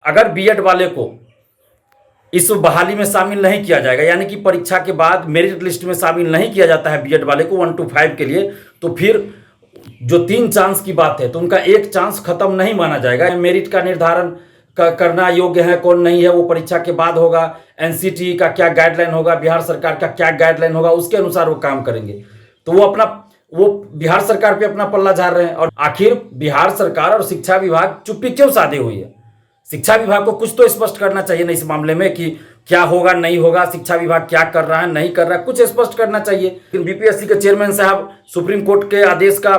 अगर बीएड वाले को इस बहाली में शामिल नहीं किया जाएगा, यानी कि परीक्षा के बाद मेरिट लिस्ट में शामिल नहीं किया जाता है बीएड वाले को 1 to 5 के लिए, तो फिर जो 3 चांस की बात है तो उनका 1 चांस खत्म नहीं माना जाएगा। मेरिट का निर्धारण करना योग्य है कौन नहीं है वो परीक्षा के बाद होगा। एनसीटी का क्या गाइडलाइन होगा, बिहार सरकार का क्या गाइडलाइन होगा, उसके अनुसार वो काम करेंगे। तो वो बिहार सरकार पे अपना पल्ला झाड़ रहे हैं। और आखिर बिहार सरकार और शिक्षा विभाग चुप्पी क्यों साधे हुई है? शिक्षा विभाग को कुछ तो स्पष्ट करना चाहिए ना इस मामले में कि क्या होगा नहीं होगा, शिक्षा विभाग क्या कर रहा है नहीं कर रहा है, कुछ स्पष्ट करना चाहिए। लेकिन बीपीएससी के चेयरमैन साहब सुप्रीम कोर्ट के आदेश का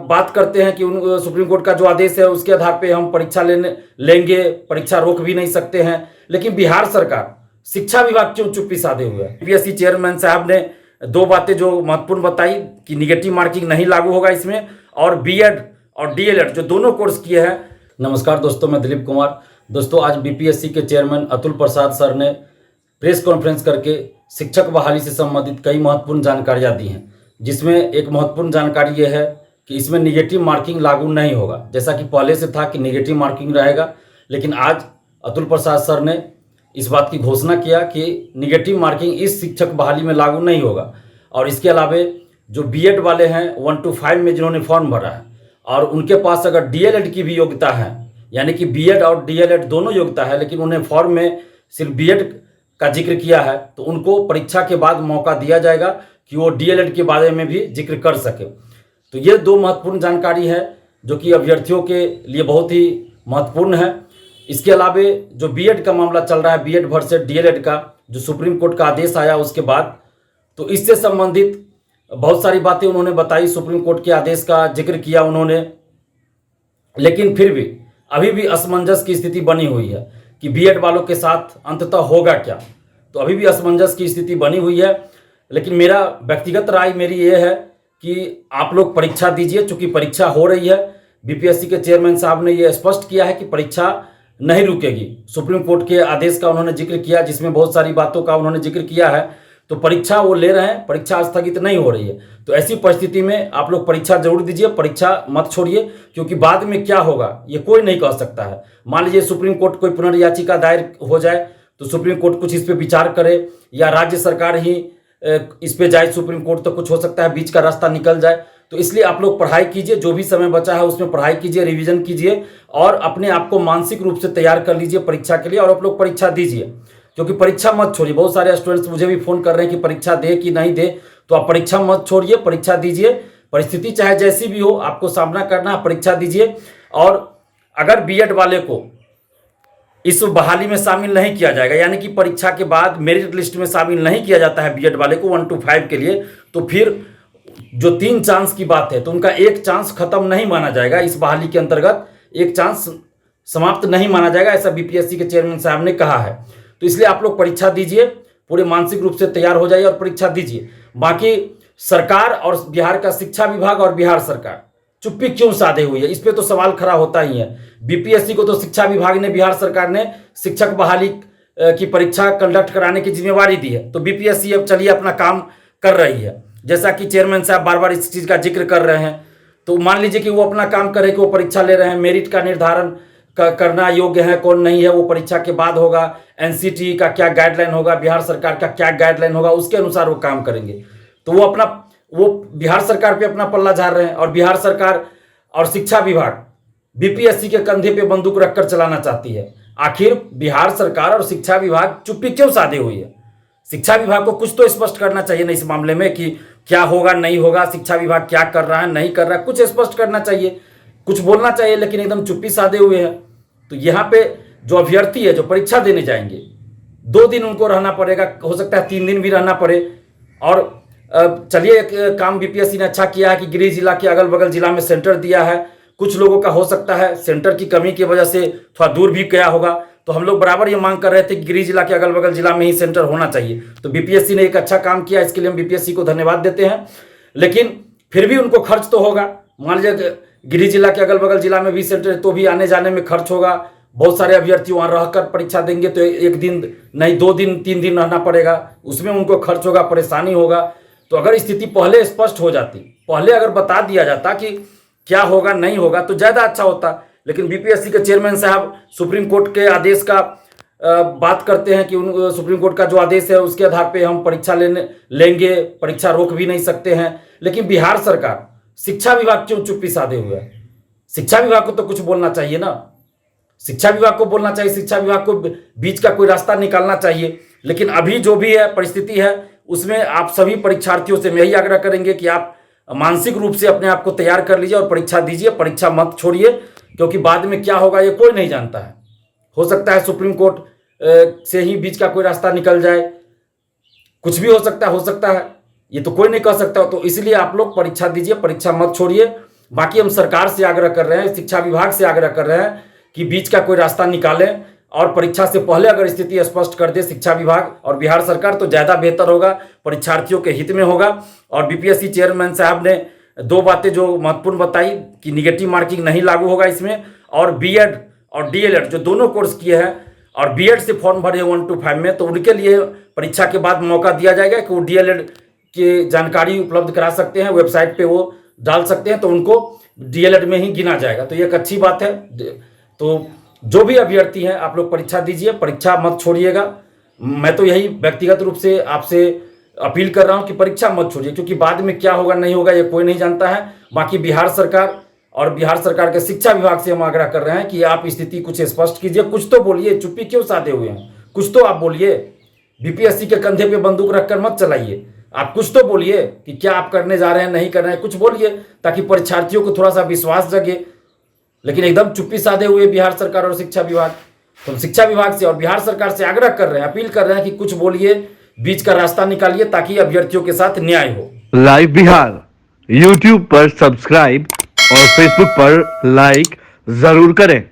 बात करते हैं कि सुप्रीम कोर्ट का जो आदेश है उसके आधार पे हम परीक्षा लेंगे, परीक्षा रोक भी नहीं सकते हैं। लेकिन बिहार सरकार, शिक्षा विभाग क्यों चुप्पी साधे हुए है? बीपीएससी चेयरमैन साहब ने 2 बातें जो महत्वपूर्ण बताई कि निगेटिव मार्किंग नहीं लागू होगा इसमें, और बीएड और डीएलएड जो दोनों कोर्स किए हैं। नमस्कार दोस्तों, मैं दिलीप कुमार। दोस्तों, आज बीपीएससी के चेयरमैन अतुल प्रसाद सर ने प्रेस कॉन्फ्रेंस करके शिक्षक बहाली से संबंधित कई महत्वपूर्ण जानकारियां दी हैं, जिसमें एक महत्वपूर्ण जानकारी ये है कि इसमें निगेटिव मार्किंग लागू नहीं होगा। जैसा कि पहले से था कि निगेटिव मार्किंग रहेगा, लेकिन आज अतुल प्रसाद सर ने इस बात की घोषणा किया कि निगेटिव मार्किंग इस शिक्षक बहाली में लागू नहीं होगा। और इसके अलावा जो बीएड वाले हैं 1 to 5 में जिन्होंने फॉर्म भरा है और उनके पास अगर डीएलएड की भी योग्यता है, यानी कि बीएड और डीएलएड दोनों योग्यता है, लेकिन उन्हें फॉर्म में सिर्फ बीएड का जिक्र किया है, तो उनको परीक्षा के बाद मौका दिया जाएगा कि वो डीएलएड के बारे में भी जिक्र कर सके। तो ये 2 महत्वपूर्ण जानकारी है जो कि अभ्यर्थियों के लिए बहुत ही महत्वपूर्ण है। इसके अलावा जो बीएड का मामला चल रहा है, बीएड वर्सेस डीएलएड का, जो सुप्रीम कोर्ट का आदेश आया उसके बाद, तो इससे संबंधित बहुत सारी बातें उन्होंने बताई, सुप्रीम कोर्ट के आदेश का जिक्र किया उन्होंने। लेकिन फिर भी अभी भी असमंजस की स्थिति बनी हुई है कि बीएड वालों के साथ अंततः होगा क्या। तो अभी भी असमंजस की स्थिति बनी हुई है। लेकिन मेरा व्यक्तिगत राय मेरी ये है कि आप लोग परीक्षा दीजिए, चूंकि परीक्षा हो रही है। बीपीएससी के चेयरमैन साहब ने यह स्पष्ट किया है कि परीक्षा नहीं रुकेगी। सुप्रीम कोर्ट के आदेश का उन्होंने जिक्र किया, जिसमें बहुत सारी बातों का उन्होंने जिक्र किया है। तो परीक्षा वो ले रहे हैं, परीक्षा स्थगित नहीं हो रही है। तो ऐसी परिस्थिति में आप लोग परीक्षा जरूर दीजिए, परीक्षा मत छोड़िए, क्योंकि बाद में क्या होगा ये कोई नहीं कह सकता है। मान लीजिए सुप्रीम कोर्ट कोई पुनर्याचिका दायर हो जाए तो सुप्रीम कोर्ट कुछ इस पर विचार करे, या राज्य सरकार ही इस पे जाए सुप्रीम कोर्ट, तो कुछ हो सकता है बीच का रास्ता निकल जाए। तो इसलिए आप लोग पढ़ाई कीजिए, जो भी समय बचा है उसमें पढ़ाई कीजिए, रिवीजन कीजिए और अपने आप को मानसिक रूप से तैयार कर लीजिए परीक्षा के लिए, और आप लोग परीक्षा दीजिए, क्योंकि परीक्षा मत छोड़िए। बहुत सारे स्टूडेंट्स मुझे भी फोन कर रहे हैं कि परीक्षा दे कि नहीं दे, तो आप परीक्षा मत छोड़िए, परीक्षा दीजिए। परिस्थिति चाहे जैसी भी हो, आपको सामना करना है, परीक्षा दीजिए। और अगर बीएड वाले को इस बहाली में शामिल नहीं किया जाएगा, यानी कि परीक्षा के बाद मेरिट लिस्ट में शामिल नहीं किया जाता है बीएड वाले को 1 to 5 के लिए, तो फिर जो 3 चांस की बात है तो उनका 1 चांस खत्म नहीं माना जाएगा। इस बहाली के अंतर्गत 1 चांस समाप्त नहीं माना जाएगा, ऐसा बीपीएससी के चेयरमैन साहब ने कहा है। तो इसलिए आप लोग परीक्षा दीजिए, पूरे मानसिक रूप से तैयार हो जाइए और परीक्षा दीजिए। बाकी सरकार और बिहार का शिक्षा विभाग और बिहार सरकार चुप्पी क्यों साधे हुई है, इस पे तो सवाल खड़ा होता ही है। बीपीएससी को तो शिक्षा विभाग ने, बिहार सरकार ने शिक्षक बहाली की परीक्षा कंडक्ट कराने की जिम्मेवारी दी है, तो बीपीएससी अब चलिए अपना काम कर रही है। जैसा कि चेयरमैन साहब बार बार इस चीज़ का जिक्र कर रहे हैं, तो मान लीजिए कि वो अपना काम कर रहे हैं कि वो परीक्षा ले रहे हैं। मेरिट का निर्धारण करना योग्य है कौन नहीं है वो परीक्षा के बाद होगा। एनसीटी का क्या गाइडलाइन होगा, बिहार सरकार का क्या गाइडलाइन होगा, उसके अनुसार वो काम करेंगे। तो वो बिहार सरकार पे अपना पल्ला झाड़ रहे हैं, और बिहार सरकार और शिक्षा विभाग बीपीएससी के कंधे पे बंदूक रखकर चलाना चाहती है। आखिर बिहार सरकार और शिक्षा विभाग चुप्पी क्यों साधे हुई है? शिक्षा विभाग को कुछ तो स्पष्ट करना चाहिए ना इस मामले में कि क्या होगा नहीं होगा, शिक्षा विभाग क्या कर रहा है नहीं कर रहा है, कुछ स्पष्ट करना चाहिए, कुछ बोलना चाहिए। लेकिन एकदम चुप्पी साधे हुए हैं। तो यहाँ पे जो अभ्यर्थी है जो परीक्षा देने जाएंगे, 2 दिन उनको रहना पड़ेगा, हो सकता है 3 दिन भी रहना पड़े। और चलिए एक काम बीपीएससी ने अच्छा किया है कि गृह जिला के अगल बगल जिला में सेंटर दिया है। कुछ लोगों का हो सकता है सेंटर की कमी की वजह से थोड़ा दूर भी गया होगा, तो हम लोग बराबर ये मांग कर रहे थे कि गृह जिला के अगल बगल जिला में ही सेंटर होना चाहिए। तो बीपीएससी ने एक अच्छा काम किया, इसके लिए हम बीपीएससी को धन्यवाद देते हैं। लेकिन फिर भी उनको खर्च तो होगा। मान लीजिए गृह जिला के अगल बगल जिला में भी सेंटर, तो भी आने जाने में खर्च होगा। बहुत सारे अभ्यर्थी वहाँ रहकर परीक्षा देंगे, तो 1 दिन नहीं 2 दिन 3 दिन रहना पड़ेगा, उसमें उनको खर्च होगा, परेशानी होगा। तो अगर स्थिति पहले स्पष्ट हो जाती, पहले अगर बता दिया जाता कि क्या होगा नहीं होगा, तो ज़्यादा अच्छा होता। लेकिन बीपीएससी के चेयरमैन साहब सुप्रीम कोर्ट के आदेश का बात करते हैं कि सुप्रीम कोर्ट का जो आदेश है उसके आधार पे हम परीक्षा लेंगे, परीक्षा रोक भी नहीं सकते हैं। लेकिन बिहार सरकार, शिक्षा विभाग क्यों चुप्पी साधे हुए है? शिक्षा विभाग को तो कुछ बोलना चाहिए ना, शिक्षा विभाग को बोलना चाहिए, शिक्षा विभाग को बीच का कोई रास्ता निकालना चाहिए। लेकिन अभी जो भी है परिस्थिति है उसमें आप सभी परीक्षार्थियों से मैं यही आग्रह करेंगे कि आप मानसिक रूप से अपने आप को तैयार कर लीजिए और परीक्षा दीजिए, परीक्षा मत छोड़िए, क्योंकि बाद में क्या होगा ये कोई नहीं जानता है। हो सकता है सुप्रीम कोर्ट से ही बीच का कोई रास्ता निकल जाए, कुछ भी हो सकता है, ये तो कोई नहीं कह सकता। तो इसलिए आप लोग परीक्षा दीजिए, परीक्षा मत छोड़िए। बाकी हम सरकार से आग्रह कर रहे हैं, शिक्षा विभाग से आग्रह कर रहे हैं कि बीच का कोई रास्ता निकालें और परीक्षा से पहले अगर स्थिति स्पष्ट कर दे शिक्षा विभाग और बिहार सरकार तो ज़्यादा बेहतर होगा, परीक्षार्थियों के हित में होगा। और बीपीएससी चेयरमैन साहब ने 2 बातें जो महत्वपूर्ण बताई कि निगेटिव मार्किंग नहीं लागू होगा इसमें, और बीएड और डीएलएड जो दोनों कोर्स किए हैं और बीएड से फॉर्म भरे 1 to 5 में, तो उनके लिए परीक्षा के बाद मौका दिया जाएगा कि वो डीएलएड की जानकारी उपलब्ध करा सकते हैं, वेबसाइट पे वो डाल सकते हैं, तो उनको डीएलएड में ही गिना जाएगा। तो ये एक अच्छी बात है। तो जो भी अभ्यर्थी हैं आप लोग परीक्षा दीजिए, परीक्षा मत छोड़िएगा। मैं तो यही व्यक्तिगत रूप से आपसे अपील कर रहा हूं कि परीक्षा मत छोड़िए, क्योंकि बाद में क्या होगा नहीं होगा ये कोई नहीं जानता है। बाकी बिहार सरकार और बिहार सरकार के शिक्षा विभाग से हम आग्रह कर रहे हैं कि आप स्थिति कुछ स्पष्ट कीजिए, कुछ तो बोलिए, चुप्पी क्यों साधे हुए हैं, कुछ तो आप बोलिए। बीपीएससी के कंधे पे बंदूक रखकर मत चलाइए, आप कुछ तो बोलिए कि क्या आप करने जा रहे हैं, नहीं कर रहे हैं, कुछ बोलिए ताकि परीक्षार्थियों को थोड़ा सा विश्वास जगे। लेकिन एकदम चुप्पी साधे हुए बिहार सरकार और शिक्षा विभाग, तो शिक्षा विभाग से और बिहार सरकार से आग्रह कर रहे हैं, अपील कर रहे हैं कि कुछ बोलिए, बीच का रास्ता निकालिए ताकि अभ्यर्थियों के साथ न्याय हो। लाइव बिहार यूट्यूब पर सब्सक्राइब और फेसबुक पर लाइक जरूर करें।